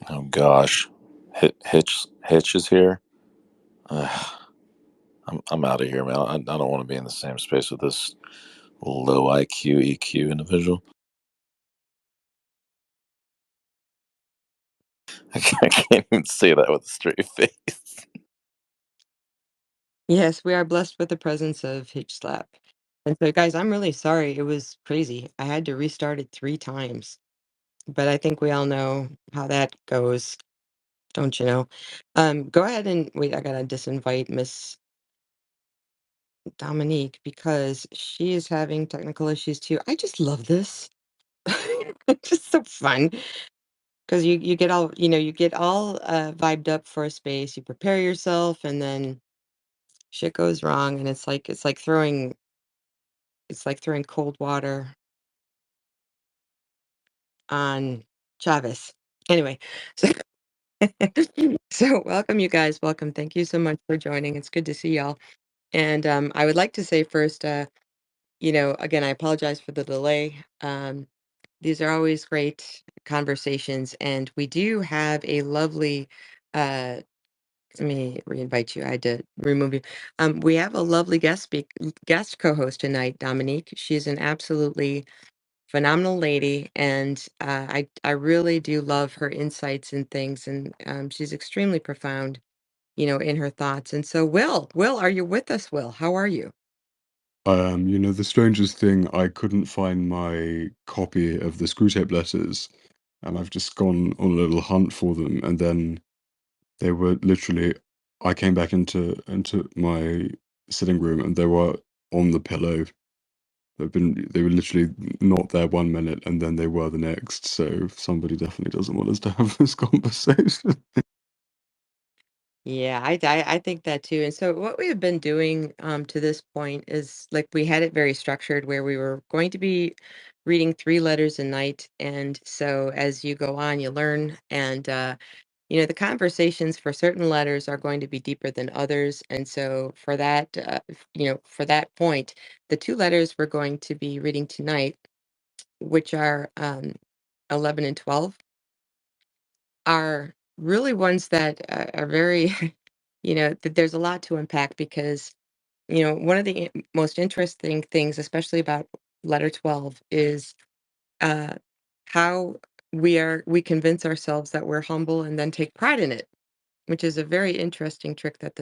Oh gosh, Hitch is here. Ugh, I'm out of here, man. I don't want to be in the same space with this low IQ EQ individual. I can't even say that with a straight face. Yes, we are blessed with the presence of Hitch Slap. And so, guys, I'm really sorry. It was crazy. I had to restart it 3 times, but I think we all know how that goes, don't you know? Go ahead and wait. I gotta disinvite Miss Dominique because she is having technical issues too. I just love this. It's just so fun because you get all you get all vibed up for a space. You prepare yourself, and then shit goes wrong, and it's like throwing cold water on Chavez. Anyway, so so welcome you guys. Welcome. Thank you so much for joining. It's good to see y'all. And I would like to say first, again, I apologize for the delay. These are always great conversations, and we do have a lovely. Let me reinvite you. I had to remove you. We have a lovely guest co-host tonight, Dominique. She's an absolutely phenomenal lady, and I really do love her insights and things, and she's extremely profound, in her thoughts. And so, Will, are you with us? Will, how are you? The strangest thing, I couldn't find my copy of the Screwtape letters, and I've just gone on a little hunt for them, and then they were literally, I came back into my sitting room, and they were on the pillow. They were literally not there 1 minute, and then they were the next. So somebody definitely doesn't want us to have this conversation. Yeah, I think that too. And so what we have been doing to this point is like we had it very structured where we were going to be reading 3 letters a night. And so as you go on, you learn. And the conversations for certain letters are going to be deeper than others. And so for that point, the 2 letters we're going to be reading tonight, which are 11 and 12, are really ones that are very, there's a lot to unpack because, one of the most interesting things, especially about letter 12, is uh, how we convince ourselves that we're humble and then take pride in it, which is a very interesting trick that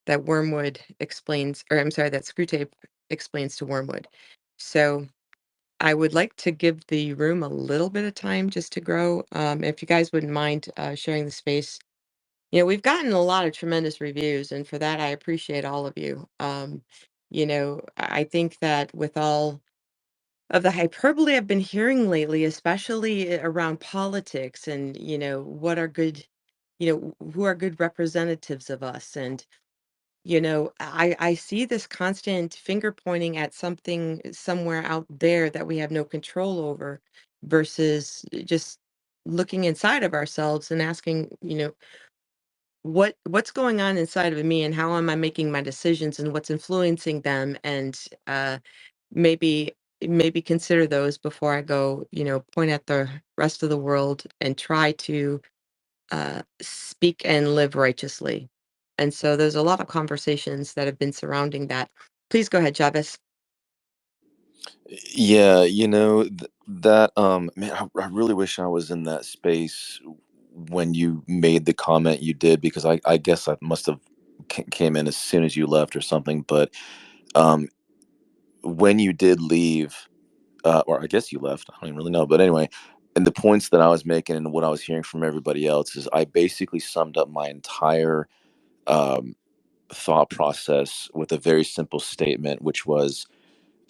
that Wormwood explains, or I'm sorry, that Screwtape explains to Wormwood. So I would like to give the room a little bit of time just to grow. If you guys wouldn't mind sharing the space. We've gotten a lot of tremendous reviews, and for that, I appreciate all of you. I think that with all of the hyperbole I've been hearing lately, especially around politics and, what are good, who are good representatives of us. And, I see this constant finger pointing at something somewhere out there that we have no control over versus just looking inside of ourselves and asking, what's going on inside of me and how am I making my decisions and what's influencing them, and maybe maybe consider those before I go, point at the rest of the world and try to speak and live righteously. And so there's a lot of conversations that have been surrounding that. Please go ahead, Chavez. Yeah, that man, I really wish I was in that space when you made the comment you did, because I guess I must have came in as soon as you left or something. But um when you did leave, or I guess you left, I don't even really know. But anyway, and the points that I was making and what I was hearing from everybody else is I basically summed up my entire um thought process with a very simple statement, which was,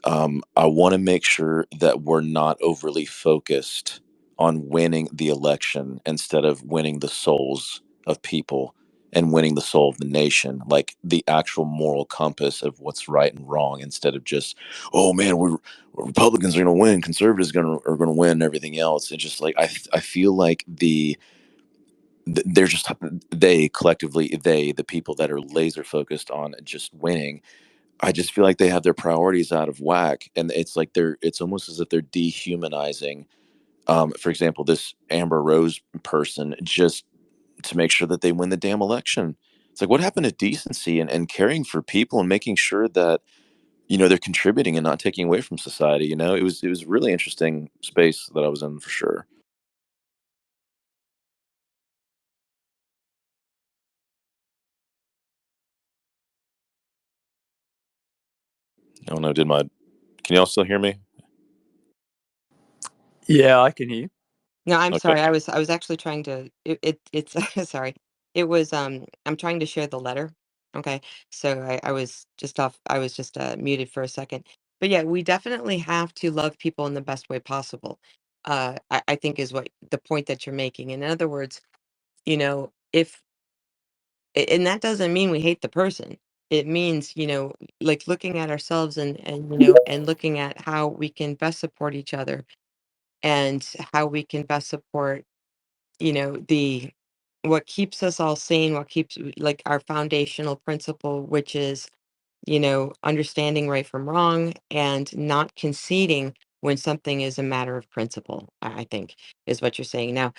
I want to make sure that we're not overly focused on winning the election instead of winning the souls of people and winning the soul of the nation, like the actual moral compass of what's right and wrong, instead of just, oh man, Republicans are going to win, conservatives are going to win, and everything else. It's just like I feel like they're just, they collectively, the people that are laser focused on just winning, I just feel like they have their priorities out of whack, and it's like it's almost as if they're dehumanizing For example, this Amber Rose person, just to make sure that they win the damn election. It's like, what happened to decency and caring for people and making sure that they're contributing and not taking away from society. It was really interesting space that I was in for sure. I don't know. Can y'all still hear me? Yeah, I can hear you. No, I'm Okay. sorry. I was actually trying to it's sorry. It was I'm trying to share the letter. Okay. So I was just off I was just muted for a second. But yeah, we definitely have to love people in the best way possible. I think is what the point that you're making. In other words, if and that doesn't mean we hate the person. It means, like looking at ourselves and looking at how we can best support each other and how we can best support the what keeps us all sane, what keeps like our foundational principle, which is understanding right from wrong and not conceding when something is a matter of principle. I think is what you're saying. Now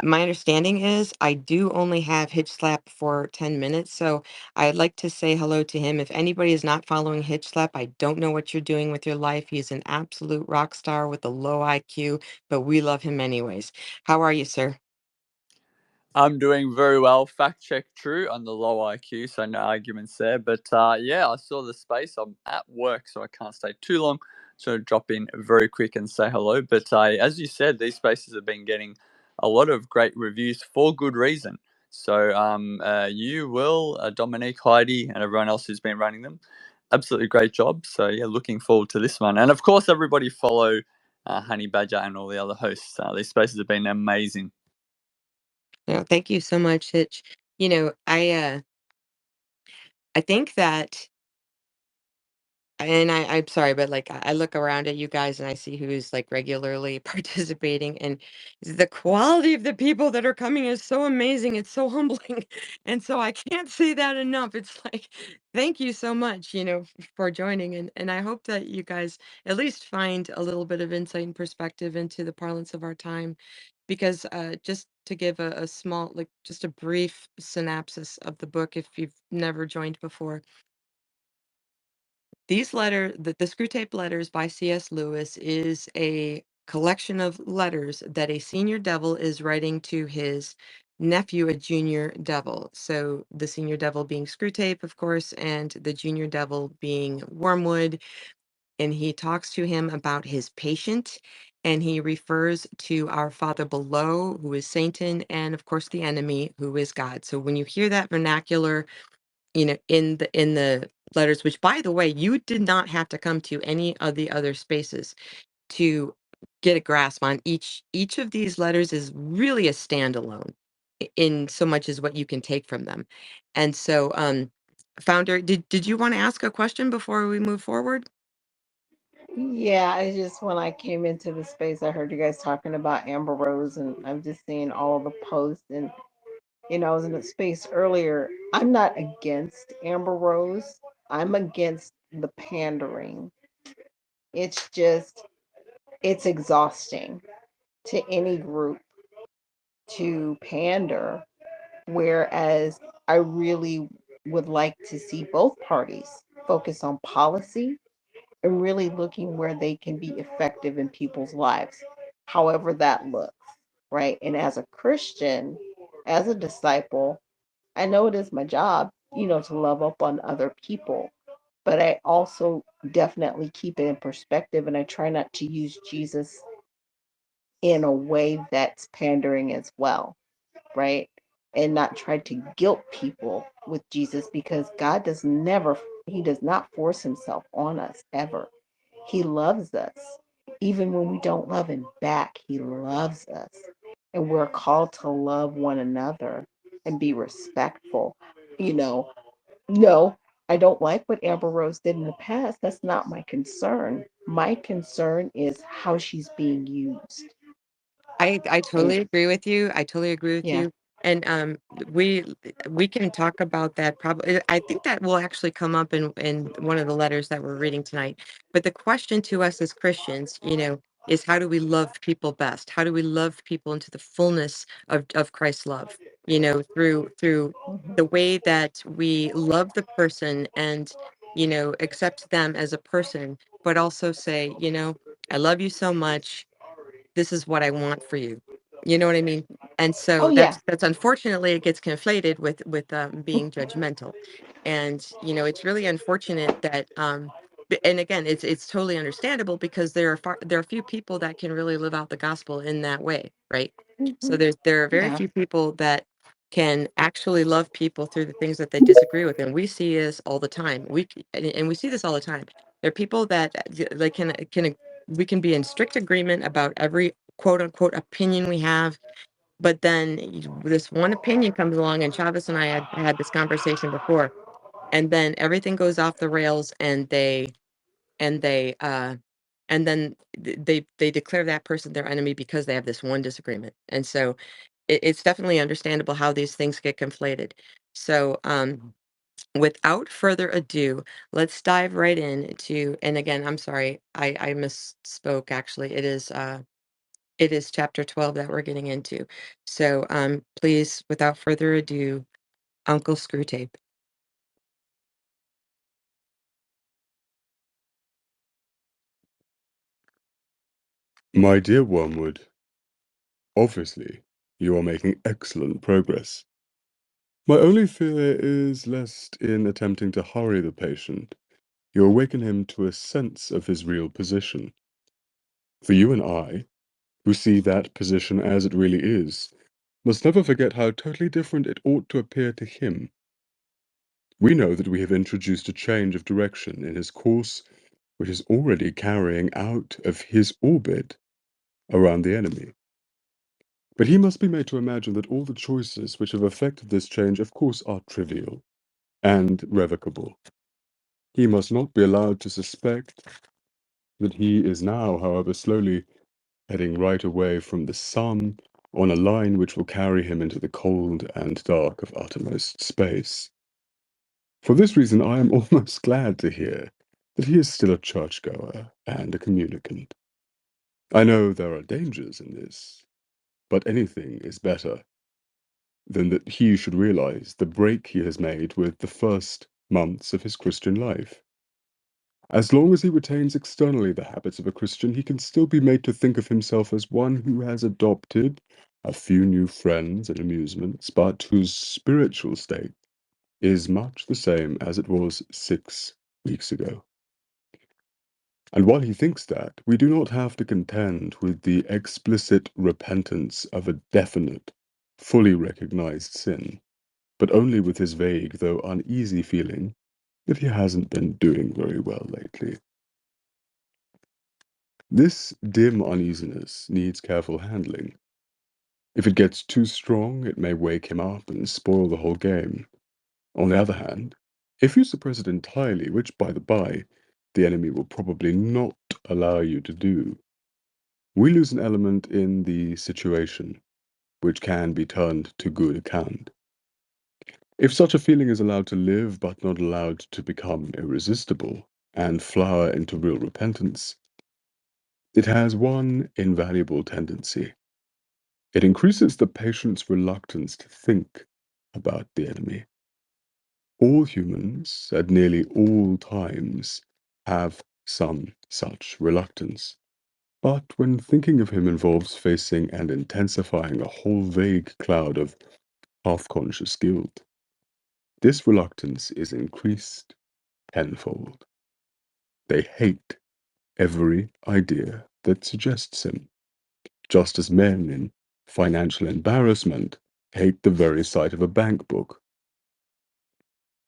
my understanding is I do only have Hitch Slap for 10 minutes, so I'd like to say hello to him. If anybody is not following Hitch Slap, I don't know what you're doing with your life. He's an absolute rock star with a low IQ, but we love him anyways. How are you, sir? I'm doing very well. Fact check true on the low IQ, so no arguments there. But yeah, I saw the space. I'm at work, so I can't stay too long. So drop in very quick and say hello. But as you said, these spaces have been getting a lot of great reviews for good reason. So you, Will, Dominique, Heidi, and everyone else who's been running them, absolutely great job. So yeah, looking forward to this one. And of course, everybody follow Honey Badger and all the other hosts. These spaces have been amazing. Thank you so much, Hitch. I think that and I'm sorry, but like I look around at you guys and I see who's like regularly participating, and the quality of the people that are coming is so amazing. It's so humbling. And so I can't say that enough. It's like, thank you so much, for joining. And I hope that you guys at least find a little bit of insight and perspective into the parlance of our time. Because just to give a small, like just a brief synopsis of the book, if you've never joined before, the Screwtape Letters by C.S. Lewis is a collection of letters that a senior devil is writing to his nephew, a junior devil. So the senior devil being Screwtape, of course, and the junior devil being Wormwood. And he talks to him about his patient, and he refers to our Father below, who is Satan, and of course the enemy, who is God. So when you hear that vernacular, in the letters, which by the way, you did not have to come to any of the other spaces to get a grasp on. Each of these letters is really a standalone in so much as what you can take from them. And so founder, did you want to ask a question before we move forward? Yeah, I just when I came into the space, I heard you guys talking about Amber Rose, and I'm just seeing all the posts. And I was in the space earlier. I'm not against Amber Rose. I'm against the pandering. It's just it's exhausting to any group to pander. Whereas I really would like to see both parties focus on policy and really looking where they can be effective in people's lives, however that looks, right? And as a Christian, as a disciple, I know it is my job, to love up on other people, but I also definitely keep it in perspective and I try not to use Jesus in a way that's pandering as well, right? And not try to guilt people with Jesus because God he does not force himself on us ever. He loves us. Even when we don't love him back, he loves us. And we're called to love one another and be respectful. You know, no, I don't like what Amber Rose did in the past. That's not my concern. My concern is how she's being used. I And totally agree with you. I totally agree with yeah, you. And we we can talk about that probably. I think that will actually come up in one of the letters that we're reading tonight. But the question to us as Christians, is how do we love people best? How do we love people into the fullness of Christ's love? You know, through Mhm. the way that we love the person and, you know, accept them as a person, but also say, you know, I love you so much, this is what I want for you. You know what I mean? And Oh so yeah. that's unfortunately it gets conflated with being judgmental. And you know, it's really unfortunate that and again, it's totally understandable because there are few people that can really live out the gospel in that way, right? So Hmm. there are very Yeah. few people that can actually love people through the things that they disagree with, and we see this all the time. And we see this all the time. There are people that like can we can be in strict agreement about every quote unquote opinion we have, but then this one opinion comes along, and Chavez and I had this conversation before, and then everything goes off the rails, and they and then they declare that person their enemy because they have this one disagreement. And so it's definitely understandable how these things get conflated. So without further ado, let's dive right into, and again, I'm sorry, I misspoke. Actually, it is chapter 12 that we're getting into. So please, without further ado, Uncle Screwtape. My dear Wormwood, obviously you are making excellent progress. My only fear is lest, in attempting to hurry the patient, you awaken him to a sense of his real position. For you and I, who see that position as it really is, must never forget how totally different it ought to appear to him. We know that we have introduced a change of direction in his course, which is already carrying out of his orbit around the enemy. But he must be made to imagine that all the choices which have affected this change, of course, are trivial and revocable. He must not be allowed to suspect that he is now, however, slowly heading right away from the sun on a line which will carry him into the cold and dark of uttermost space. For this reason, I am almost glad to hear that he is still a churchgoer and a communicant. I know there are dangers in this, but anything is better than that he should realize the break he has made with the first months of his Christian life. As long as he retains externally the habits of a Christian, he can still be made to think of himself as one who has adopted a few new friends and amusements, but whose spiritual state is much the same as it was 6 weeks ago. And while he thinks that, we do not have to contend with the explicit repentance of a definite, fully recognized sin, but only with his vague, though uneasy feeling that he hasn't been doing very well lately. This dim uneasiness needs careful handling. If it gets too strong, it may wake him up and spoil the whole game. On the other hand, if you suppress it entirely, which, by the by, the enemy will probably not allow you to do, we lose an element in the situation which can be turned to good account. If such a feeling is allowed to live but not allowed to become irresistible and flower into real repentance, it has one invaluable tendency. It increases the patient's reluctance to think about the enemy. All humans, at nearly all times, have some such reluctance. But when thinking of him involves facing and intensifying a whole vague cloud of half-conscious guilt, this reluctance is increased tenfold. They hate every idea that suggests him, just as men in financial embarrassment hate the very sight of a bank book.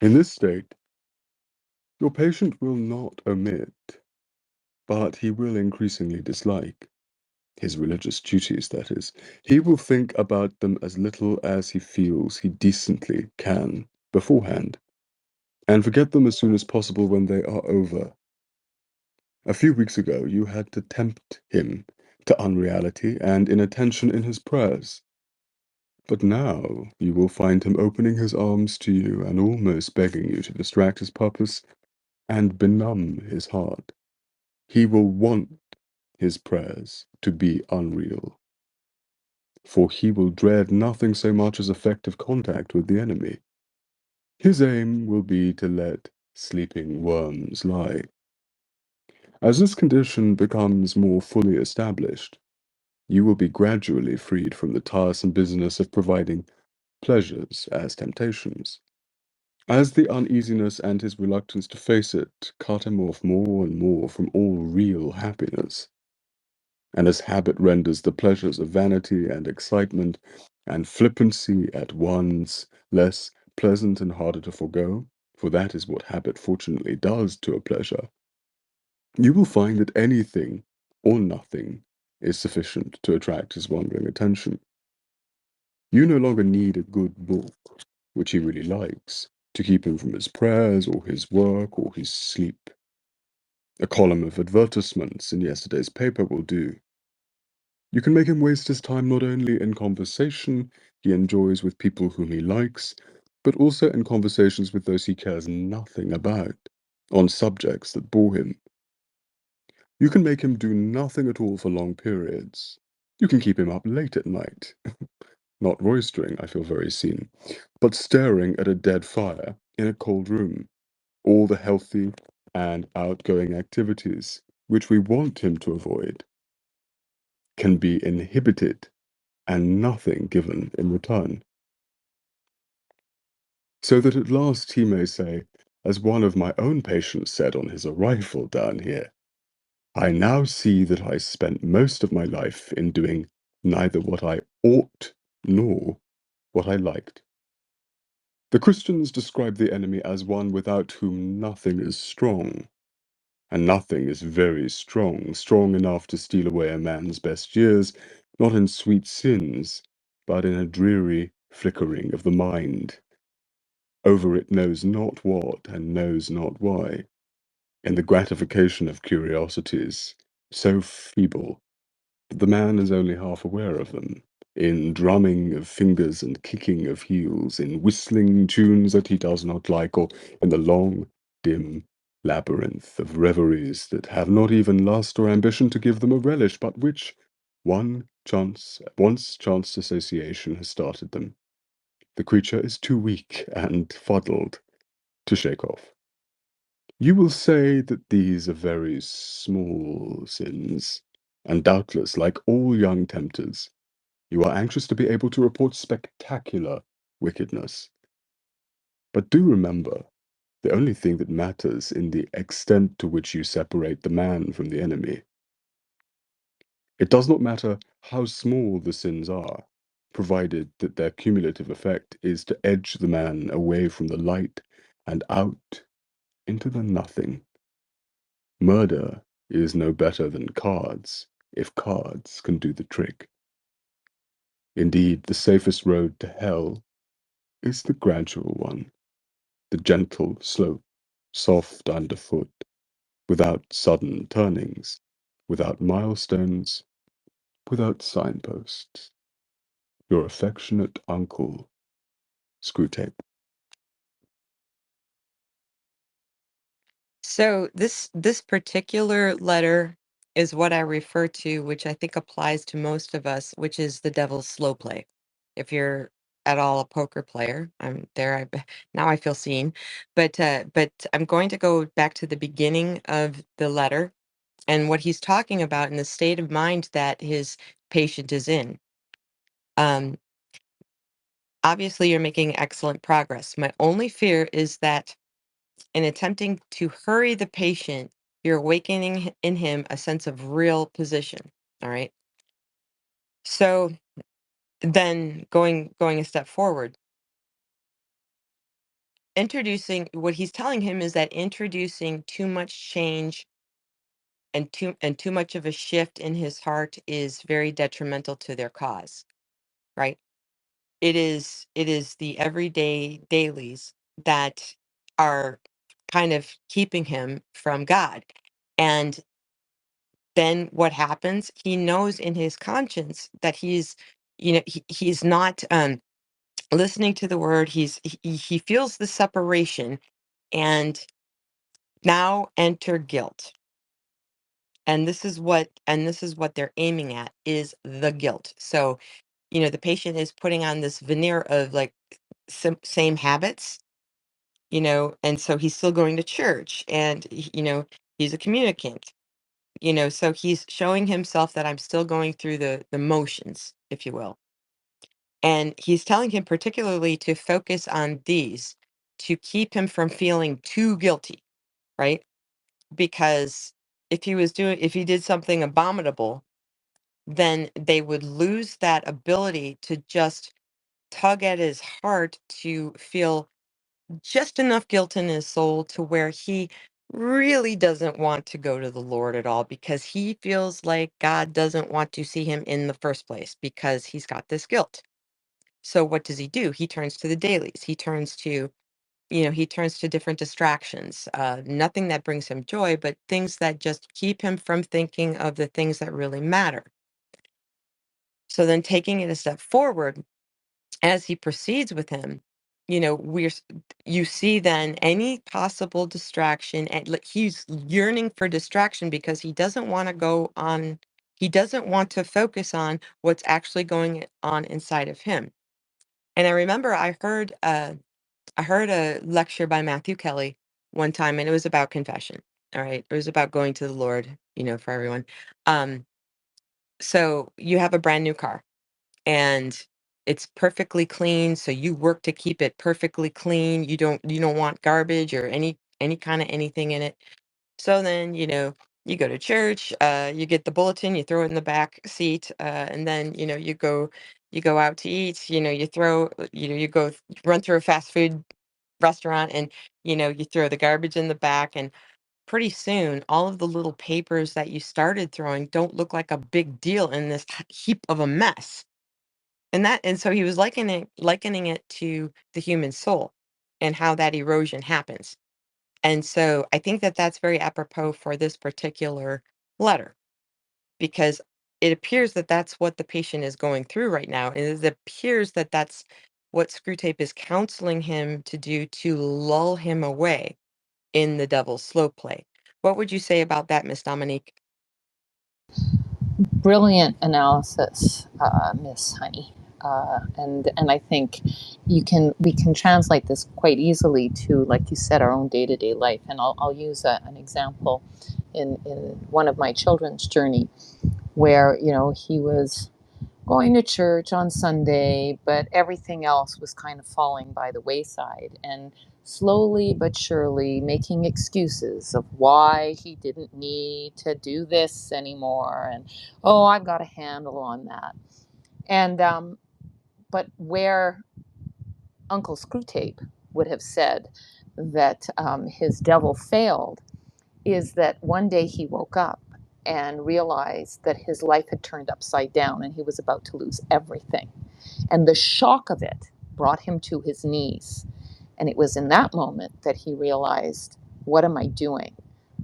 In this state, your patient will not omit, but he will increasingly dislike his religious duties, that is. He will think about them as little as he feels he decently can beforehand, and forget them as soon as possible when they are over. A few weeks ago, you had to tempt him to unreality and inattention in his prayers. But now you will find him opening his arms to you and almost begging you to distract his purpose and benumb his heart. He will want his prayers to be unreal. For he will dread nothing so much as effective contact with the enemy. His aim will be to let sleeping worms lie. As this condition becomes more fully established, you will be gradually freed from the tiresome business of providing pleasures as temptations. As the uneasiness and his reluctance to face it cut him off more and more from all real happiness, and as habit renders the pleasures of vanity and excitement and flippancy at once less pleasant and harder to forego, for that is what habit fortunately does to a pleasure, you will find that anything or nothing is sufficient to attract his wandering attention. You no longer need a good book, which he really likes, to keep him from his prayers or his work or his sleep. A column of advertisements in yesterday's paper will do. You can make him waste his time not only in conversation he enjoys with people whom he likes, but also in conversations with those he cares nothing about, on subjects that bore him. You can make him do nothing at all for long periods. You can keep him up late at night. Not roistering, I feel very seen, but staring at a dead fire in a cold room. All the healthy and outgoing activities which we want him to avoid can be inhibited and nothing given in return. So that at last he may say, as one of my own patients said on his arrival down here, I now see that I spent most of my life in doing neither what I ought nor what I liked. The Christians describe the enemy as one without whom nothing is strong, and nothing is very strong, strong enough to steal away a man's best years, not in sweet sins, but in a dreary flickering of the mind. Over it knows not what and knows not why, in the gratification of curiosities so feeble that the man is only half aware of them, in drumming of fingers and kicking of heels, in whistling tunes that he does not like, or in the long, dim labyrinth of reveries that have not even lust or ambition to give them a relish, but which once chanced association has started them. The creature is too weak and fuddled to shake off. You will say that these are very small sins, and doubtless, like all young tempters, you are anxious to be able to report spectacular wickedness. But do remember, the only thing that matters in the extent to which you separate the man from the enemy. It does not matter how small the sins are, provided that their cumulative effect is to edge the man away from the light and out into the nothing. Murder is no better than cards, if cards can do the trick. Indeed, the safest road to hell is the gradual one, the gentle slope, soft underfoot, without sudden turnings, without milestones, without signposts. Your affectionate uncle, Screwtape. So this particular letter is what I refer to, which I think applies to most of us, which is the devil's slow play. If you're at all a poker player, I'm there. Now I feel seen, but I'm going to go back to the beginning of the letter and what he's talking about in the state of mind that his patient is in. Um, Obviously, you're making excellent progress. My only fear is that in attempting to hurry the patient, you're awakening in him a sense of real position. All right. So then going a step forward, introducing what he's telling him is that introducing too much change and too much of a shift in his heart is very detrimental to their cause, right? It is the everyday dailies that are kind of keeping him from God. And then what happens? He knows in his conscience that he's not listening to the word. He feels the separation, and now enter guilt. And this is what they're aiming at, is the guilt. So, the patient is putting on this veneer of like same habits, and so he's still going to church, and he's a communicant, so he's showing himself that I'm still going through the motions, if you will. And he's telling him particularly to focus on these to keep him from feeling too guilty, right? Because if he did something abominable, then they would lose that ability to just tug at his heart to feel just enough guilt in his soul to where he really doesn't want to go to the Lord at all, because he feels like God doesn't want to see him in the first place because he's got this guilt. So what does he do? He turns to the dailies. He turns to different distractions. Nothing that brings him joy, but things that just keep him from thinking of the things that really matter. So then, taking it a step forward, as he proceeds with him, you see then any possible distraction, and like, he's yearning for distraction because he doesn't want to focus on what's actually going on inside of him. And I remember I heard a lecture by Matthew Kelly one time, and it was about confession. All right. It was about going to the Lord, for everyone. Um, so you have a brand new car, and it's perfectly clean. So you work to keep it perfectly clean. You don't want garbage or any kind of anything in it. So then, you go to church, you get the bulletin, you throw it in the back seat, and then, you go out to eat, you go run through a fast food restaurant, and, you throw the garbage in the back, and pretty soon all of the little papers that you started throwing don't look like a big deal in this heap of a mess. And so he was likening it to the human soul and how that erosion happens. And so I think that that's very apropos for this particular letter, because it appears that that's what the patient is going through right now. And it appears that that's what Screwtape is counseling him to do, to lull him away in the devil's slow play. What would you say about that, Miss Dominique? Brilliant analysis, Miss Honey. And I think we can translate this quite easily to, like you said, our own day to day life. And I'll use an example in one of my children's journey, where he was going to church on Sunday, but everything else was kind of falling by the wayside, and slowly but surely making excuses of why he didn't need to do this anymore, and oh, I've got a handle on that. And but where Uncle Screwtape would have said that his devil failed is that one day he woke up and realized that his life had turned upside down and he was about to lose everything. And the shock of it brought him to his knees. And it was in that moment that he realized, what am I doing?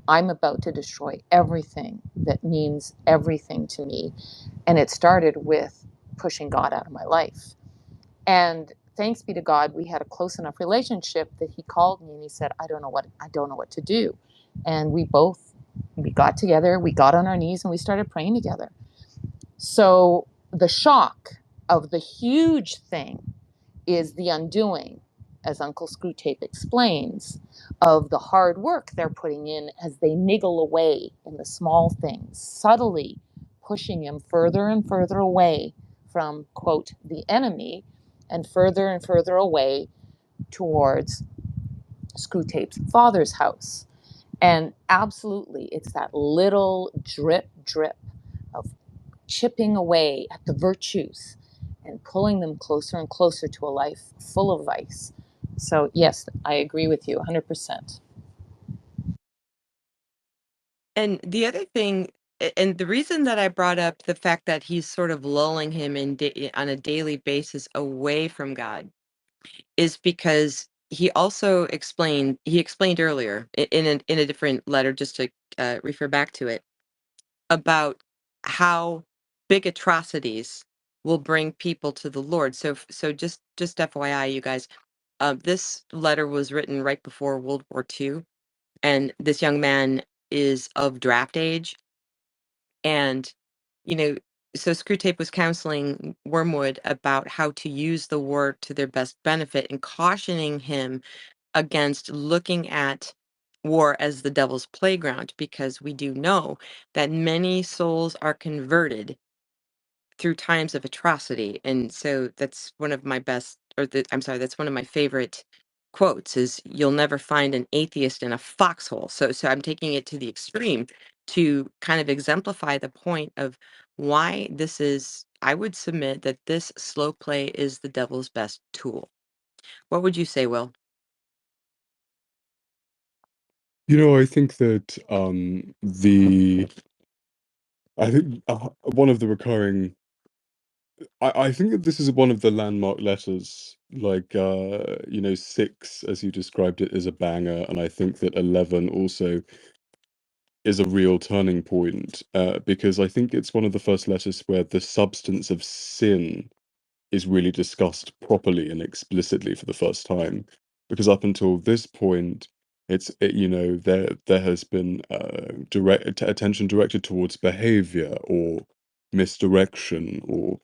I'm about to destroy everything that means everything to me. And it started with pushing God out of my life. And thanks be to God, we had a close enough relationship that he called me and he said, I don't know what to do. And we got together, we got on our knees and we started praying together. So the shock of the huge thing is the undoing, as Uncle Screwtape explains, of the hard work they're putting in as they niggle away in the small things, subtly pushing him further and further away from, quote, the enemy, and further away towards Screwtape's father's house. And absolutely, it's that little drip, drip of chipping away at the virtues and pulling them closer and closer to a life full of vice. So, yes, I agree with you 100%. And the other thing, and the reason that I brought up the fact that he's sort of lulling him on a daily basis away from God, is because he explained earlier in a different letter, just to refer back to it, about how big atrocities will bring people to the Lord. So just FYI, you guys, this letter was written right before World War II, and this young man is of draft age. And, you know, so Screwtape was counseling Wormwood about how to use the war to their best benefit and cautioning him against looking at war as the devil's playground, because we do know that many souls are converted through times of atrocity. And so that's one of my best, I'm sorry, that's one of my favorite quotes is you'll never find an atheist in a foxhole. So I'm taking it to the extreme to kind of exemplify the point of why this is, I would submit that this slow play is the devil's best tool. What would you say, Will? I think that one of the recurring. I think that this is one of the landmark letters. Like, 6, as you described it, is a banger, and I think that 11 also is a real turning point, because I think it's one of the first letters where the substance of sin is really discussed properly and explicitly for the first time. Because up until this point, there has been direct attention directed towards behavior or misdirection or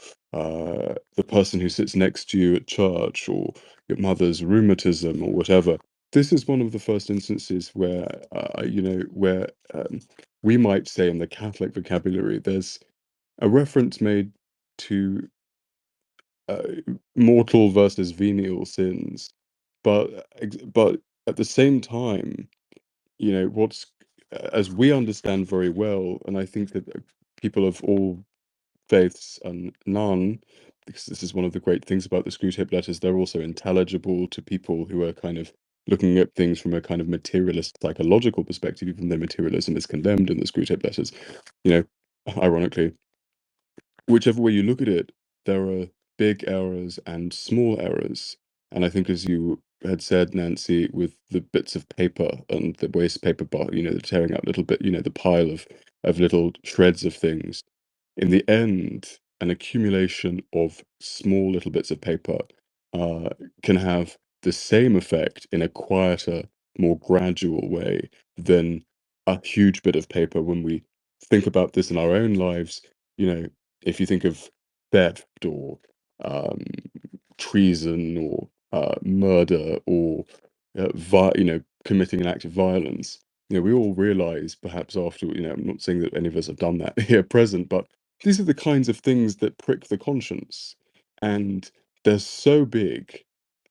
the person who sits next to you at church or your mother's rheumatism or whatever. This is one of the first instances where we might say in the Catholic vocabulary, there's a reference made to uh, mortal versus venial sins, but at the same time, what's as we understand very well, and I think that people of all faiths and none, because this is one of the great things about the Screwtape letters, they're also intelligible to people who are kind of looking at things from a kind of materialist psychological perspective, even though materialism is condemned in the Screwtape letters. You know, ironically, whichever way you look at it, there are big errors and small errors. And I think, as you had said, Nancy, with the bits of paper and the waste paper, the tearing out little bit, the pile of little shreds of things, in the end, an accumulation of small little bits of paper uh, can have the same effect in a quieter, more gradual way than a huge bit of paper when we think about this in our own lives. If you think of theft or um, treason or murder or committing an act of violence, we all realize, perhaps after, I'm not saying that any of us have done that here present, but these are the kinds of things that prick the conscience, and they're so big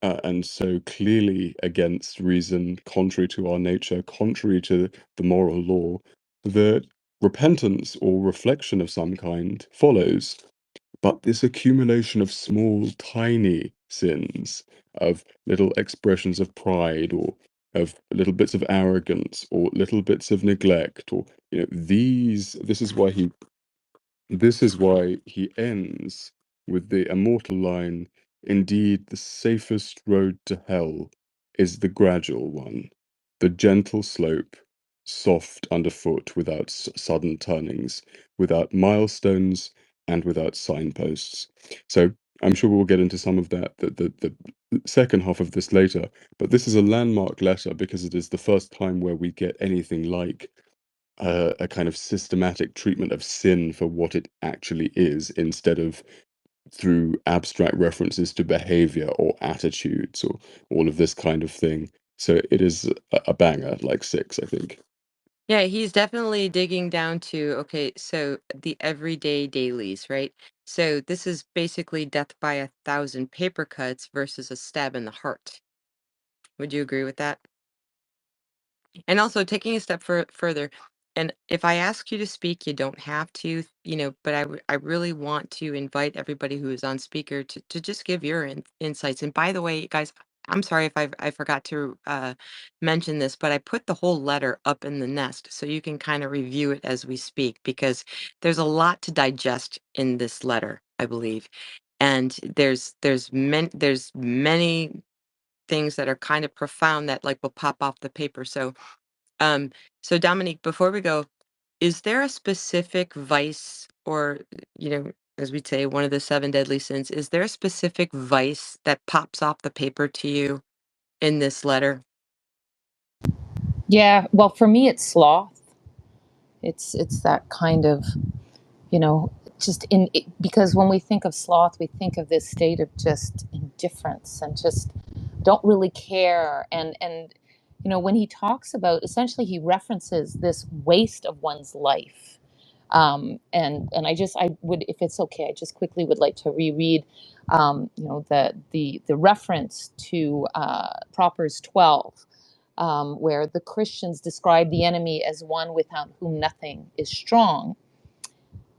and so clearly against reason, contrary to our nature, contrary to the moral law, that repentance or reflection of some kind follows. But this accumulation of small, tiny sins, of little expressions of pride, or of little bits of arrogance, or little bits of neglect, or this is why he ends with the immortal line, "Indeed, the safest road to hell is the gradual one, the gentle slope, soft underfoot, without sudden turnings, without milestones, and without signposts." So I'm sure we'll get into some of that, the second half of this later, but this is a landmark letter because it is the first time where we get anything like a kind of systematic treatment of sin for what it actually is, instead of through abstract references to behavior or attitudes or all of this kind of thing. So it is a banger, like 6, I think. Yeah, he's definitely digging down to, okay, so the everyday dailies, right? So this is basically death by 1,000 paper cuts versus a stab in the heart. Would you agree with that? And also taking a step further, and if I ask you to speak, you don't have to, but I really want to invite everybody who is on speaker to just give your insights. And by the way, guys, I'm sorry if I forgot to mention this, but I put the whole letter up in the nest so you can kind of review it as we speak, because there's a lot to digest in this letter, I believe. And there's many things that are kind of profound that like will pop off the paper. Um, so Dominique, before we go, is there a specific vice or, as we'd say, one of the 7 deadly sins, is there a specific vice that pops off the paper to you in this letter? Yeah, well, for me, it's sloth. It's that kind of, you know, just because when we think of sloth, we think of this state of just indifference and just don't really care. And you know, when he talks about, essentially he references this waste of one's life. And I would, if it's okay, I just quickly would like to reread, you know, the reference to Proverbs 12, where the Christians describe the enemy as one without whom nothing is strong.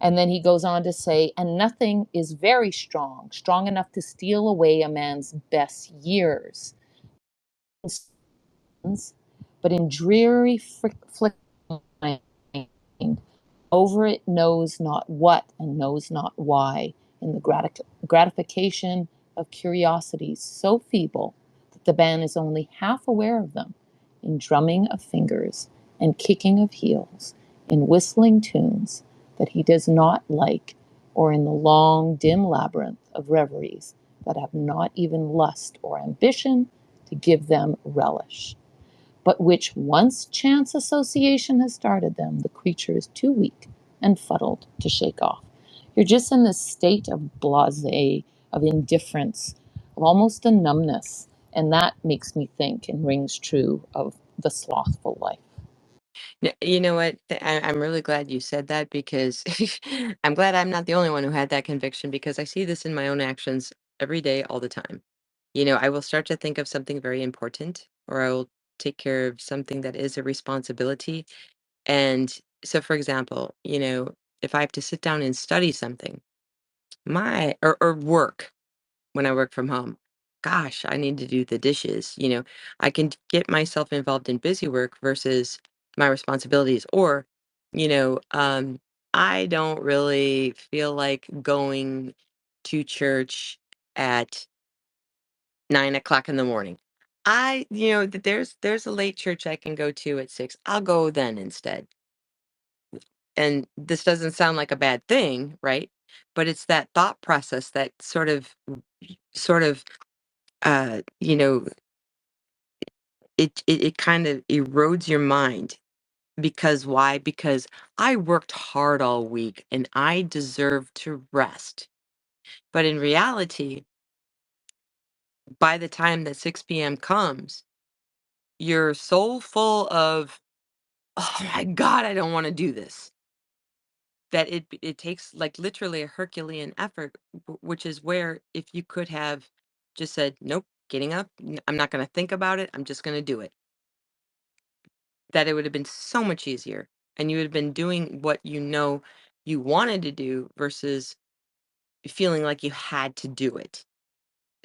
And then he goes on to say, and nothing is very strong, strong enough to steal away a man's best years. But in dreary flickering mind, over it knows not what and knows not why, in the gratification of curiosities so feeble that the man is only half aware of them, in drumming of fingers and kicking of heels, in whistling tunes that he does not like, or in the long, dim labyrinth of reveries that have not even lust or ambition to give them relish, but which, once chance association has started them, the creature is too weak and fuddled to shake off. You're just in this state of blasé, of indifference, of almost a numbness. And that makes me think and rings true of the slothful life. You know what? I'm really glad you said that because I'm glad I'm not the only one who had that conviction because I see this in my own actions every day, all the time. You know, I will start to think of something very important, or I will take care of something that is a responsibility. And so, for example, you know, if I have to sit down and study something, or work when I work from home, gosh, I need to do the dishes. You know, I can get myself involved in busy work versus my responsibilities. Or, you know, I don't really feel like going to church at 9 o'clock in the morning. There's a late church I can go to at 6. I'll go then instead. And this doesn't sound like a bad thing, right? But it's that thought process that sort of, you know, it kind of erodes your mind. Because why? Because I worked hard all week and I deserve to rest. But in reality, by the time that 6 p.m. comes, you're so full of, oh my God, I don't want to do this. That it takes like literally a Herculean effort, which is where if you could have just said, nope, getting up, I'm not going to think about it, I'm just going to do it, that it would have been so much easier. And you would have been doing what you know you wanted to do versus feeling like you had to do it.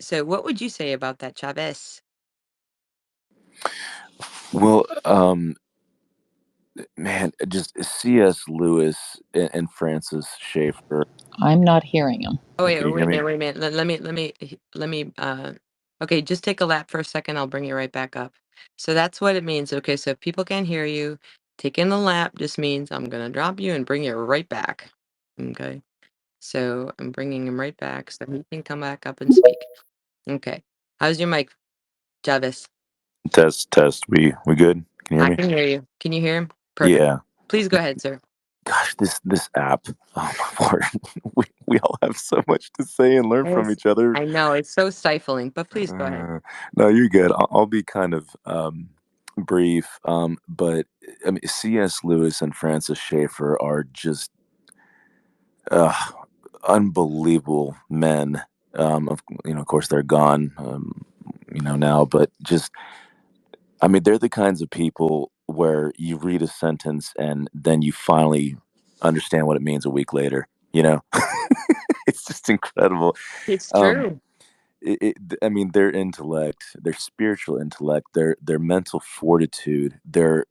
So, what would you say about that, Chavez? Well, man, just C.S. Lewis and Francis Schaeffer. I'm not hearing him. Oh wait, Okay, you hear me? wait a minute. Let me. Okay, just take a lap for a second. I'll bring you right back up. So that's what it means. Okay, so if people can't hear you, taking a lap just means I'm gonna drop you and bring you right back. Okay, so I'm bringing him right back so he can come back up and speak. Okay, how's your mic, Jarvis? Test, test. We good? Can you hear I me? can hear you. Can you hear him? Perfect. Yeah. Please go ahead, sir. Gosh, this app. Oh my word. We all have so much to say and learn from Yes. each other. I know it's so stifling, but please go ahead. Uh, no, you're good. I'll be kind of brief. But I mean, C.S. Lewis and Francis Schaeffer are just uh, unbelievable men. Of course, they're gone. Now, but just I mean, they're the kinds of people where you read a sentence and then you finally understand what it means a week later. You know, it's just incredible. It's Um, true. I mean, their intellect, their spiritual intellect, their mental fortitude, they're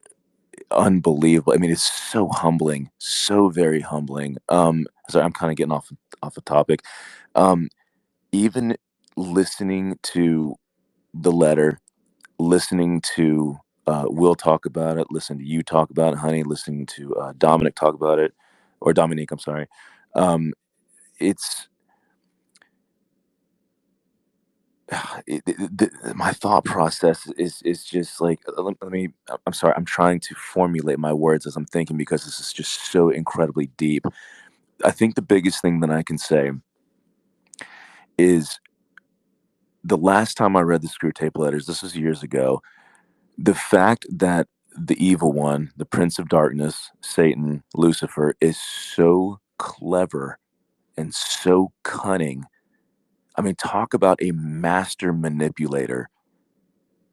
unbelievable. I mean, it's so humbling, so very humbling. Sorry, I'm kind of getting off the topic. Um, Even listening to the letter, listening to Will talk about it, listening to you talk about it, honey, listening to Dominic talk about it, or Dominique, I'm sorry. Um, it's my thought process is just like, let me. I'm sorry. I'm trying to formulate my words as I'm thinking because this is just so incredibly deep. I think the biggest thing that I can say is the last time I read the Screwtape letters. This was years ago. The fact that the evil one, the Prince of Darkness, Satan, Lucifer, is so clever and so cunning. I mean, talk about a master manipulator.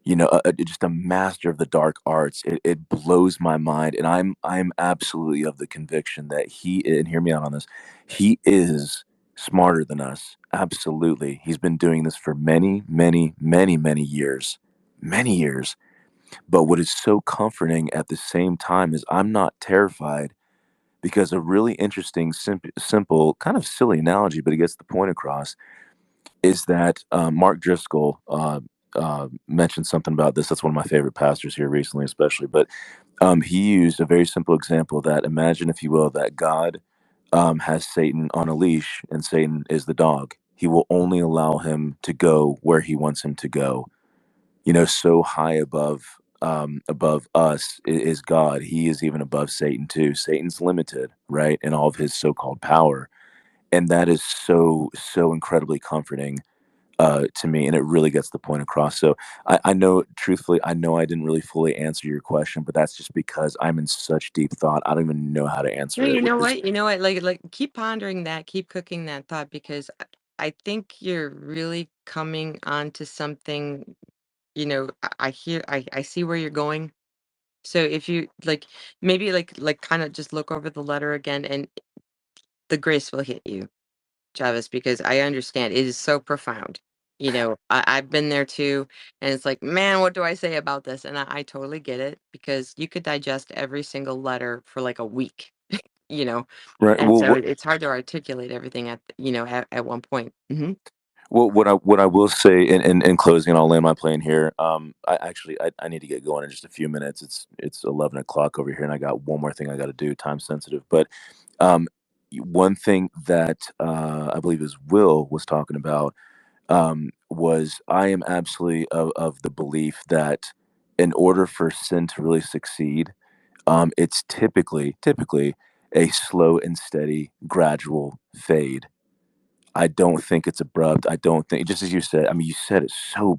Just a master of the dark arts. It blows my mind, and I'm absolutely of the conviction that he, and hear me out on this, he is smarter than us. Absolutely, he's been doing this for many, many, many, many years, many years. But what is so comforting at the same time is I'm not terrified because a really interesting, simple, kind of silly analogy, but it gets the point across is that Mark Driscoll mentioned something about this. That's one of my favorite pastors here recently, especially. But he used a very simple example that imagine, if you will, that God has Satan on a leash and Satan is the dog. He will only allow him to go where he wants him to go. So high above us is God. He is even above Satan too. Satan's limited, right, in all of his so-called power, and that is so incredibly comforting to me, and it really gets the point across. So I know, truthfully, I know I didn't really fully answer your question, but that's just because I'm in such deep thought. I don't even know how to No, answer it, you which know is what? You know what? Like, keep pondering that, keep cooking that thought because I think you're really coming onto something. I hear, I see where you're going. So if you like, maybe like kind of just look over the letter again, and the grace will hit you, Travis, because I understand it is so profound. I've been there too, and it's like, man, what do I say about this? And I totally get it because you could digest every single letter for like a week, you know, right. and so it's hard to articulate everything at one point. What I will say in closing, and I'll land my plane here. I need to get going in just a few minutes. It's 11 o'clock over here, and I got one more thing I got to do, time sensitive. But um, one thing that I believe is Will was talking about was I am absolutely of the belief that in order for sin to really succeed, it's typically a slow and steady, gradual fade. I don't think it's abrupt. I don't think, just as you said, I mean, you said it so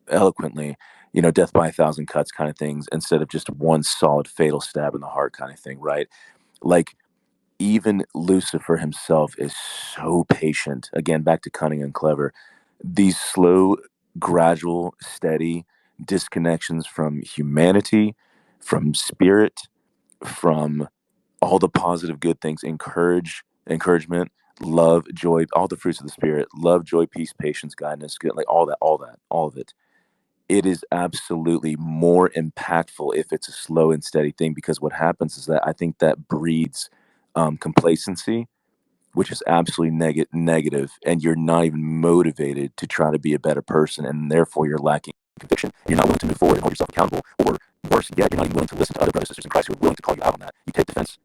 eloquently, death by a thousand cuts kind of things instead of just one solid fatal stab in the heart kind of thing, right? Like, even Lucifer himself is so patient. Again, back to cunning and clever. These slow, gradual, steady disconnections from humanity, from spirit, from all the positive good things, encouragement, love, joy, all the fruits of the spirit, love, joy, peace, patience, kindness, like all that, all of it. It is absolutely more impactful if it's a slow and steady thing, because what happens is that I think that breeds complacency, which is absolutely negative, and you're not even motivated to try to be a better person, and therefore you're lacking conviction. You're not willing to move forward and hold yourself accountable, or worse yet, you're not even willing to listen to other brothers and sisters in Christ who are willing to call you out on that. You take defense.